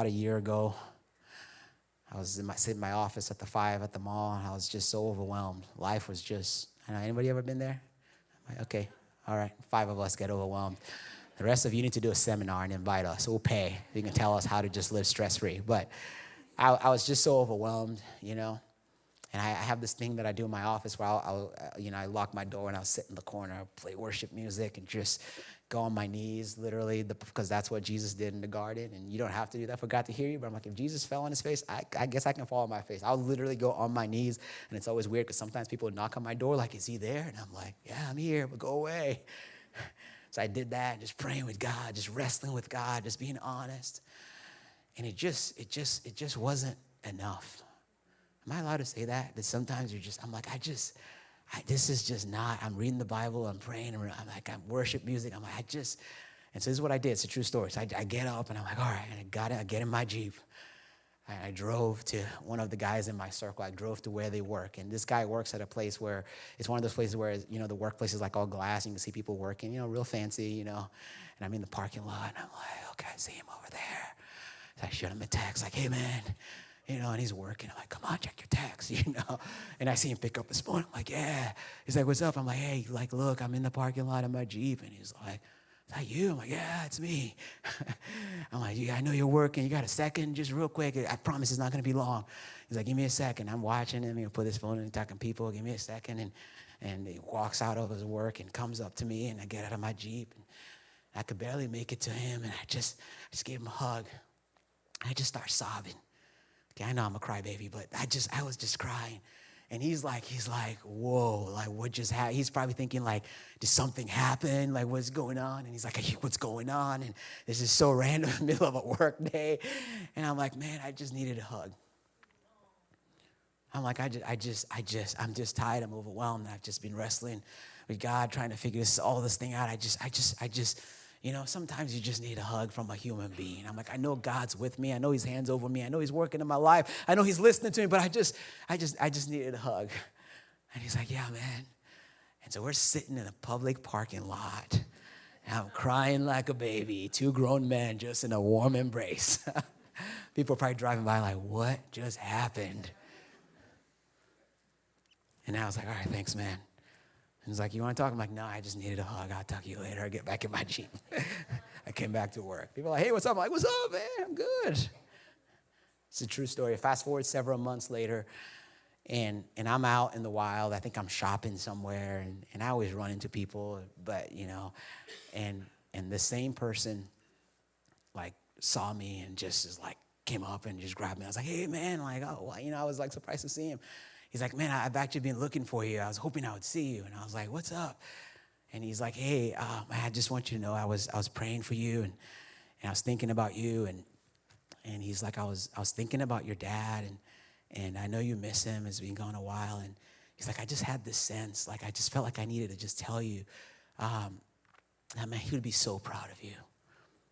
a year ago, I was sitting in my office at the 5 at the mall, and I was just so overwhelmed. Life was just, I don't know, anybody ever been there? Okay, all right, 5 of us get overwhelmed. The rest of you need to do a seminar and invite us. We'll pay. You can tell us how to just live stress-free. But I was just so overwhelmed, you know. And I have this thing that I do in my office where I lock my door and I'll sit in the corner, I'll play worship music and just go on my knees, literally, because that's what Jesus did in the garden. And you don't have to do that for God to hear you. But I'm like, if Jesus fell on his face, I guess I can fall on my face. I'll literally go on my knees. And it's always weird because sometimes people knock on my door like, is he there? And I'm like, yeah, I'm here, but go away. So I did that, just praying with God, just wrestling with God, just being honest. And it just wasn't enough. Am I allowed to say that? That sometimes I'm like, this is just not, I'm reading the Bible, I'm praying, I'm worship music. I'm like, and so this is what I did. It's a true story. So I get up and I'm like, all right, and I get in my Jeep. I drove to one of the guys in my circle. I drove to where they work. And this guy works at a place where, it's one of those places where, you know, the workplace is like all glass. And you can see people working, you know, real fancy, you know. And I'm in the parking lot and I'm like, okay, I see him over there. So I shoot him a text like, hey, man. You know, and he's working. I'm like, come on, check your text, you know. And I see him pick up his phone. I'm like, yeah. He's like, what's up? I'm like, hey, like, look, I'm in the parking lot of my Jeep. And he's like, is that you? I'm like, yeah, it's me. I'm like, yeah, I know you're working. You got a second? Just real quick. I promise it's not going to be long. He's like, give me a second. I'm watching him. He'll put his phone in, talking people. Give me a second. And he walks out of his work and comes up to me. And I get out of my Jeep. And I could barely make it to him. And I just gave him a hug. I just start sobbing. Okay, I know I'm a crybaby, but I was just crying. And he's like, whoa, like what just happened? He's probably thinking like, did something happen? Like what's going on? And he's like, hey, what's going on? And this is so random in the middle of a work day. And I'm like, man, I just needed a hug. I'm like, I'm just tired. I'm overwhelmed. I've just been wrestling with God, trying to figure all this thing out. I just, you know, sometimes you just need a hug from a human being. I'm like, I know God's with me. I know his hand's over me. I know he's working in my life. I know he's listening to me, but I just needed a hug. And he's like, yeah, man. And so we're sitting in a public parking lot. And I'm crying like a baby. 2 grown men just in a warm embrace. People are probably driving by like, what just happened? And I was like, all right, thanks, man. He's like, you want to talk? I'm like, no, I just needed a hug. I'll talk to you later. I'll get back in my Jeep. I came back to work. People are like, hey, what's up? I'm like, what's up, man? I'm good. It's a true story. Fast forward several months later, and I'm out in the wild. I think I'm shopping somewhere, and I always run into people, but, you know, and the same person, like, saw me and just is like, came up and just grabbed me. I was like, hey, man. Like, oh, well, you know, I was, like, surprised to see him. He's like, man, I've actually been looking for you. I was hoping I would see you. And I was like, what's up? And he's like, hey, I just want you to know I was praying for you, and I was thinking about you. And he's like, I was thinking about your dad, and I know you miss him. It's been gone a while. And he's like, I just had this sense, like I just felt like I needed to just tell you, man, he would be so proud of you.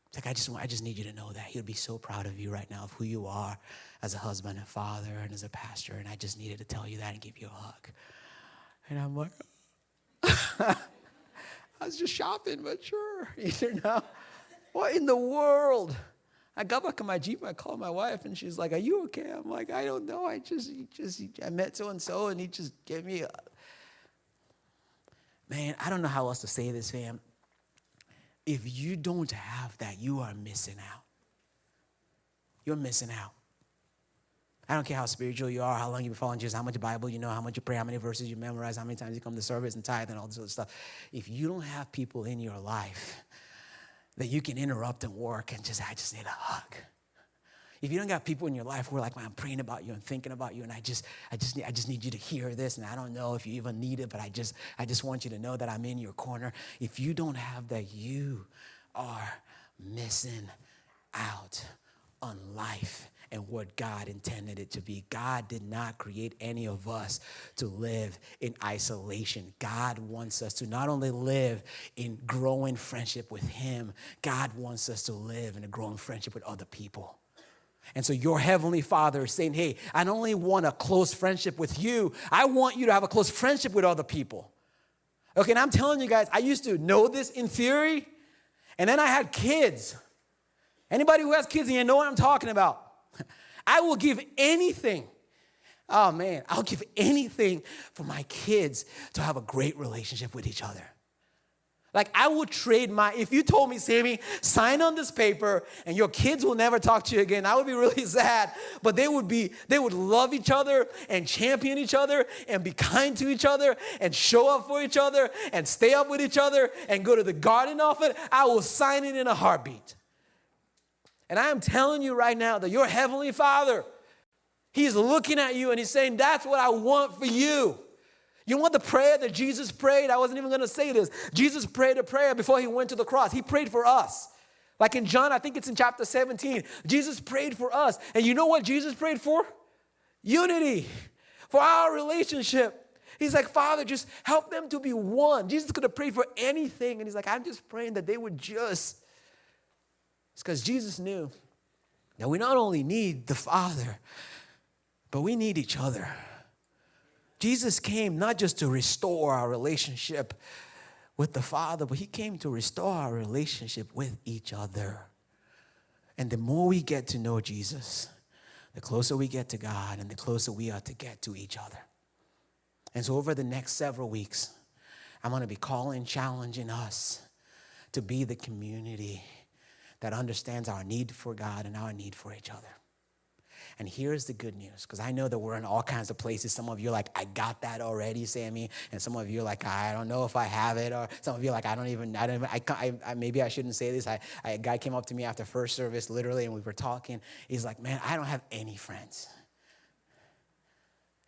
It's like, I just need you to know that. He would be so proud of you right now, of who you are as a husband and father and as a pastor. And I just needed to tell you that and give you a hug. And I'm like, I was just shopping, but sure. You know, what in the world? I got back on my Jeep, I called my wife, and she's like, are you okay? I'm like, I don't know. I met so-and-so, and he just gave me a... Man, I don't know how else to say this, fam. If you don't have that, you are missing out. You're missing out. I don't care how spiritual you are, how long you've been following Jesus, how much Bible you know, how much you pray, how many verses you memorize, how many times you come to service and tithe and all this other stuff. If you don't have people in your life that you can interrupt and work and I just need a hug. If you don't got people in your life who are like, man, I'm praying about you and thinking about you, and I just need you to hear this, and I don't know if you even need it, but I just want you to know that I'm in your corner. If you don't have that, you are missing out on life and what God intended it to be. God did not create any of us to live in isolation. God wants us to not only live in growing friendship with him, God wants us to live in a growing friendship with other people. And so your heavenly Father is saying, hey, I don't only want a close friendship with you, I want you to have a close friendship with other people. Okay, and I'm telling you guys, I used to know this in theory, and then I had kids. Anybody who has kids, and you know what I'm talking about. I will give anything. Oh, man, I'll give anything for my kids to have a great relationship with each other. Like, I would trade if you told me, Sammy, sign on this paper and your kids will never talk to you again, I would be really sad. But they would love each other and champion each other and be kind to each other and show up for each other and stay up with each other and go to the garden often. I will sign it in a heartbeat. And I am telling you right now that your heavenly Father, he's looking at you and he's saying, that's what I want for you. You want the prayer that Jesus prayed? I wasn't even going to say this. Jesus prayed a prayer before he went to the cross. He prayed for us. Like in John, I think it's in chapter 17. Jesus prayed for us. And you know what Jesus prayed for? Unity. For our relationship. He's like, Father, just help them to be one. Jesus could have prayed for anything. And he's like, I'm just praying that they would just... It's because Jesus knew that we not only need the Father, but we need each other. Jesus came not just to restore our relationship with the Father, but he came to restore our relationship with each other. And the more we get to know Jesus, the closer we get to God and the closer we are to get to each other. And so over the next several weeks, I'm going to be challenging us to be the community that understands our need for God and our need for each other. And here's the good news, because I know that we're in all kinds of places. Some of you are like, I got that already, Sammy. And some of you are like, I don't know if I have it. Or some of you are like, maybe I shouldn't say this. A guy came up to me after first service, literally, and we were talking. He's like, man, I don't have any friends.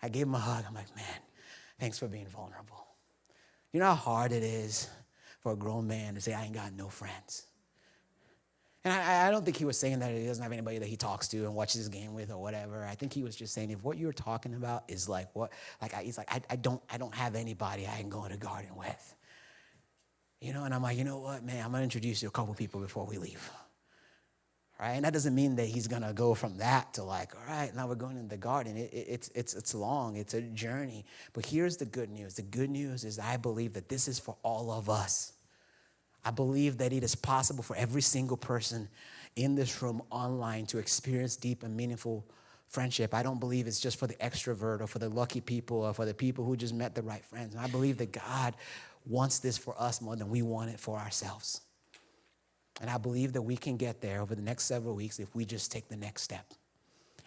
I gave him a hug. I'm like, man, thanks for being vulnerable. You know how hard it is for a grown man to say, I ain't got no friends. And I don't think he was saying that he doesn't have anybody that he talks to and watches his game with or whatever. I think he was just saying, if what you're talking about is like what, like he's like, I don't have anybody I can go in the garden with. You know, and I'm like, you know what, man, I'm going to introduce you to a couple people before we leave. Right? And that doesn't mean that he's going to go from that to like, all right, now we're going in the garden. It's long. It's a journey. But here's the good news. The good news is I believe that this is for all of us. I believe that it is possible for every single person in this room online to experience deep and meaningful friendship. I don't believe it's just for the extrovert or for the lucky people or for the people who just met the right friends. And I believe that God wants this for us more than we want it for ourselves. And I believe that we can get there over the next several weeks if we just take the next step.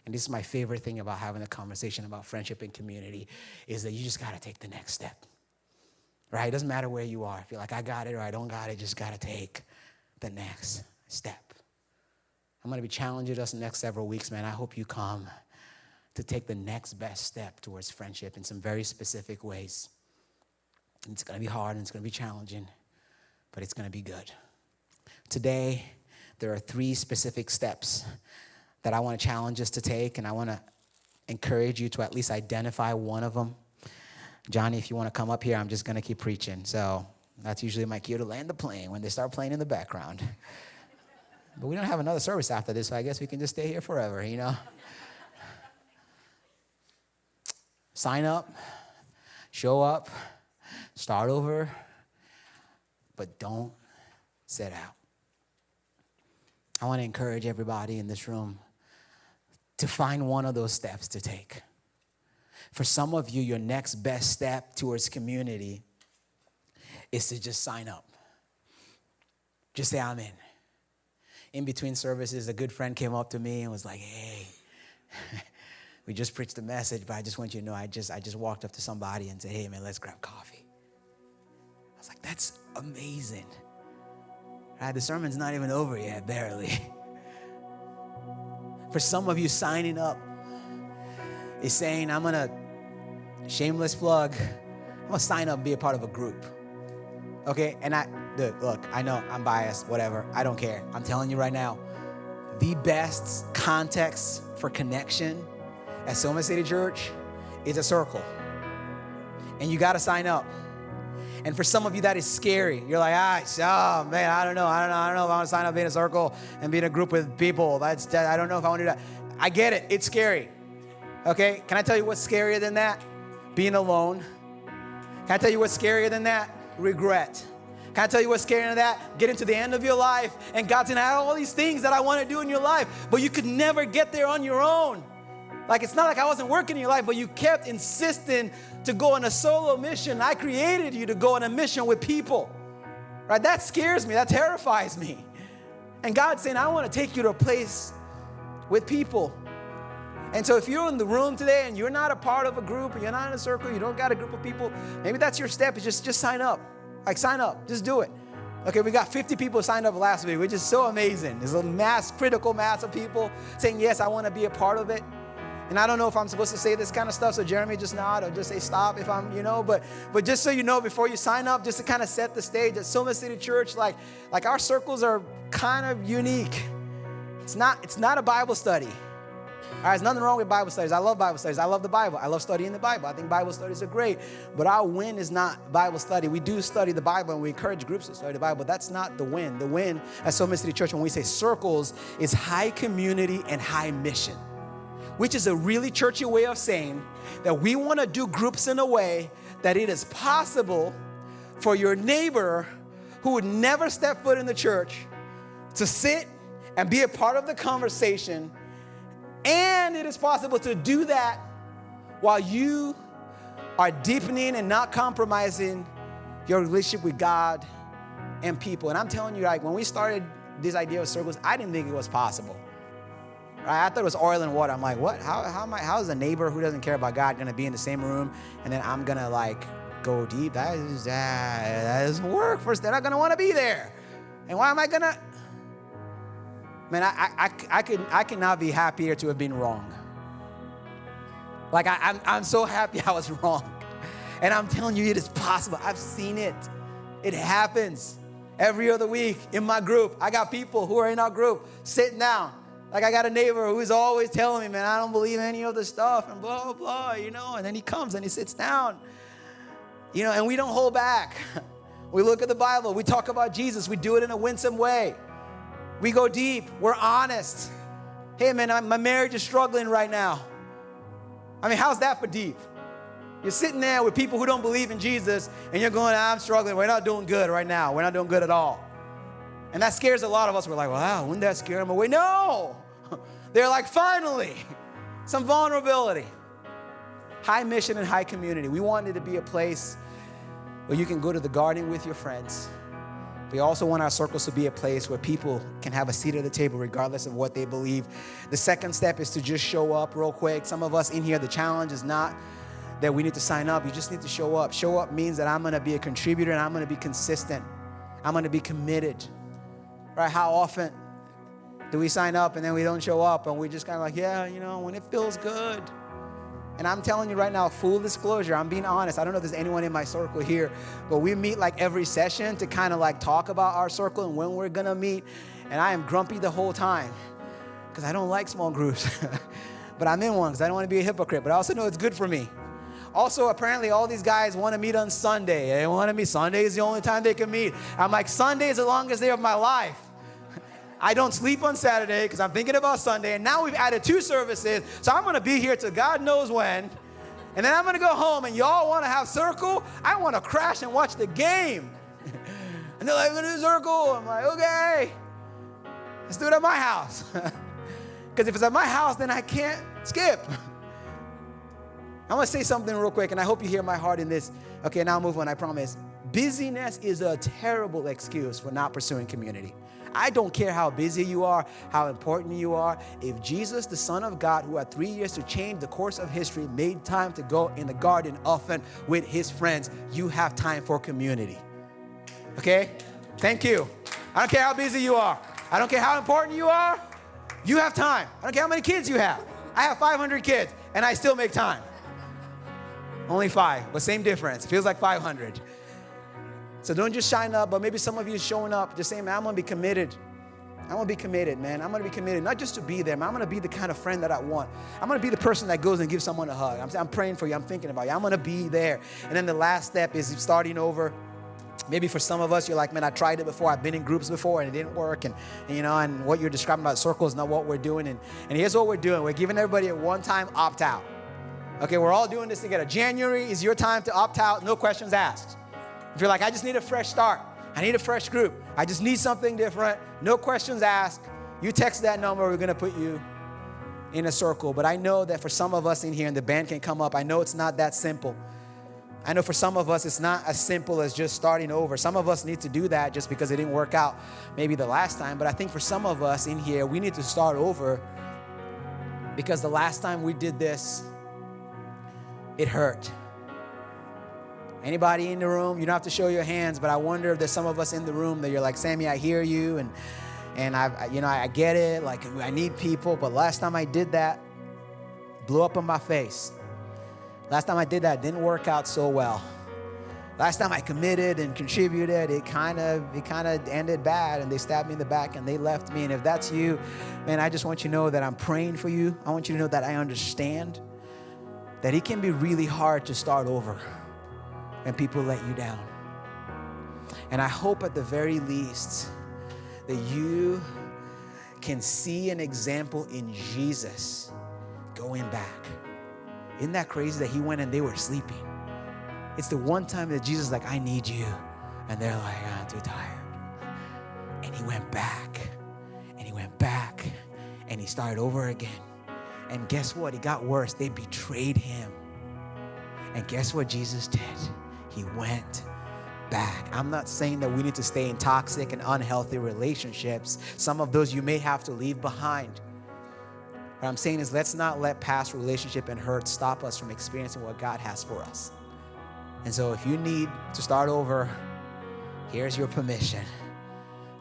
And this is my favorite thing about having a conversation about friendship and community is that you just got to take the next step. Right? It doesn't matter where you are. If you're like, I got it or I don't got it, just got to take the next step. I'm going to be challenging us in the next several weeks, man. I hope you come to take the next best step towards friendship in some very specific ways. And it's going to be hard and it's going to be challenging, but it's going to be good. Today, there are 3 specific steps that I want to challenge us to take, and I want to encourage you to at least identify one of them. Johnny, if you want to come up here, I'm just going to keep preaching. So that's usually my cue to land the plane when they start playing in the background. But we don't have another service after this, so I guess we can just stay here forever, you know. Sign up, show up, start over, but don't sit out. I want to encourage everybody in this room to find one of those steps to take. For some of you, your next best step towards community is to just sign up. Just say, I'm in. In between services, a good friend came up to me and was like, hey, we just preached the message, but I just want you to know I just walked up to somebody and said, hey, man, let's grab coffee. I was like, that's amazing. Right, the sermon's not even over yet, barely. For some of you, signing up is saying, I'm going to, shameless plug, I'm going to sign up and be a part of a group. Okay, and look, I know I'm biased, whatever. I don't care. I'm telling you right now, the best context for connection at Soma City Church is a circle. And you got to sign up. And for some of you, that is scary. You're like, oh man, I don't know if I want to sign up, be in a circle and be in a group with people. I don't know if I want to do that. I get it. It's scary. Okay, can I tell you what's scarier than that? Being alone. Can I tell you what's scarier than that? Regret. Can I tell you what's scarier than that? Getting to the end of your life and God's gonna have all these things that I want to do in your life, but you could never get there on your own. Like, it's not like I wasn't working in your life, but you kept insisting to go on a solo mission. I created you to go on a mission with people, right? That scares me. That terrifies me. And God's saying, I want to take you to a place with people. And so if you're in the room today and you're not a part of a group, or you're not in a circle, you don't got a group of people, maybe that's your step, is just sign up. Like, sign up. Just do it. Okay, we got 50 people signed up last week, which is so amazing. There's a critical mass of people saying, yes, I want to be a part of it. And I don't know if I'm supposed to say this kind of stuff, so Jeremy, just nod or just say stop if I'm, but just so you know, before you sign up, just to kind of set the stage, at Soma City Church, like our circles are kind of unique. It's not a Bible study. All right, there's nothing wrong with Bible studies. I love Bible studies. I love the Bible. I love studying the Bible. I think Bible studies are great. But our win is not Bible study. We do study the Bible, and we encourage groups to study the Bible. But that's not the win. The win at Soma City Church, when we say circles, is high community and high mission, which is a really churchy way of saying that we want to do groups in a way that it is possible for your neighbor who would never step foot in the church to sit and be a part of the conversation. And it is possible to do that while you are deepening and not compromising your relationship with God and people. And I'm telling you, like, when we started this idea of circles, I didn't think it was possible. Right? I thought it was oil and water. I'm like, what? How is a neighbor who doesn't care about God going to be in the same room and then I'm going to like go deep? That doesn't work. First, they're not going to want to be there. And why am I going to? Man, I cannot be happier to have been wrong. Like, I'm so happy I was wrong. And I'm telling you, it is possible. I've seen it. It happens every other week in my group. I got people who are in our group sitting down. Like, I got a neighbor who's always telling me, man, I don't believe any of this stuff and blah, blah, blah, And then he comes and he sits down, and we don't hold back. We look at the Bible. We talk about Jesus. We do it in a winsome way. We go deep. We're honest. Hey, man, my marriage is struggling right now. I mean, how's that for deep? You're sitting there with people who don't believe in Jesus, and you're going, I'm struggling. We're not doing good right now. We're not doing good at all. And that scares a lot of us. We're like, wow, wouldn't that scare them away? No. They're like, finally, some vulnerability. High mission and high community. We wanted to be a place where you can go to the garden with your friends. We also want our circles to be a place where people can have a seat at the table regardless of what they believe. The second step is to just show up real quick. Some of us in here, the challenge is not that we need to sign up. You just need to show up. Show up means that I'm going to be a contributor and I'm going to be consistent. I'm going to be committed. Right? How often do we sign up and then we don't show up and we just kind of like, yeah, when it feels good. And I'm telling you right now, full disclosure, I'm being honest. I don't know if there's anyone in my circle here, but we meet like every session to kind of like talk about our circle and when we're going to meet. And I am grumpy the whole time because I don't like small groups. But I'm in one because I don't want to be a hypocrite. But I also know it's good for me. Also, apparently, all these guys want to meet on Sunday. They want to meet. Sunday is the only time they can meet. I'm like, Sunday is the longest day of my life. I don't sleep on Saturday because I'm thinking about Sunday. And now we've added 2 services. So I'm going to be here till God knows when. And then I'm going to go home. And y'all want to have circle? I want to crash and watch the game. And they're like, we're going to do circle. I'm like, okay. Let's do it at my house. Because if it's at my house, then I can't skip. I want to say something real quick, and I hope you hear my heart in this. Okay, now I'll move on, I promise. Busyness is a terrible excuse for not pursuing community. I don't care how busy you are, how important you are. If Jesus, the Son of God, who had 3 years to change the course of history, made time to go in the garden often with his friends, you have time for community. Okay? Thank you. I don't care how busy you are. I don't care how important you are. You have time. I don't care how many kids you have. I have 500 kids, and I still make time. Only 5, but same difference. Feels like 500. So don't just shine up, but maybe some of you showing up, just saying, man, I'm going to be committed. I'm going to be committed, man. I'm going to be committed, not just to be there, man. I'm going to be the kind of friend that I want. I'm going to be the person that goes and gives someone a hug. I'm praying for you. I'm thinking about you. I'm going to be there. And then the last step is starting over. Maybe for some of us, you're like, man, I tried it before. I've been in groups before, and it didn't work. And what you're describing about circles is not what we're doing. And here's what we're doing. We're giving everybody a one-time opt-out. Okay, we're all doing this together. January is your time to opt out, no questions asked. If you're like, I just need a fresh start. I need a fresh group. I just need something different. No questions asked. You text that number, we're going to put you in a circle. But I know that for some of us in here, and the band can come up, I know it's not that simple. I know for some of us, it's not as simple as just starting over. Some of us need to do that just because it didn't work out maybe the last time. But I think for some of us in here, we need to start over because the last time we did this, it hurt. Anybody in the room? You don't have to show your hands, but I wonder if there's some of us in the room that you're like, Sammy, I hear you, and I get it. Like, I need people, but last time I did that, blew up in my face. Last time I did that, didn't work out so well. Last time I committed and contributed, it kind of ended bad, and they stabbed me in the back and they left me. And if that's you, man, I just want you to know that I'm praying for you. I want you to know that I understand that it can be really hard to start over when people let you down. And I hope at the very least that you can see an example in Jesus going back. Isn't that crazy that he went and they were sleeping? It's the one time that Jesus is like, I need you. And they're like, I'm too tired. And he went back, and he went back, and he started over again. And guess what? It got worse. They betrayed him. And guess what Jesus did? He went back. I'm not saying that we need to stay in toxic and unhealthy relationships. Some of those you may have to leave behind. What I'm saying is, let's not let past relationship and hurt stop us from experiencing what God has for us. And so if you need to start over, here's your permission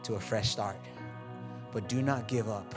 to a fresh start. But do not give up.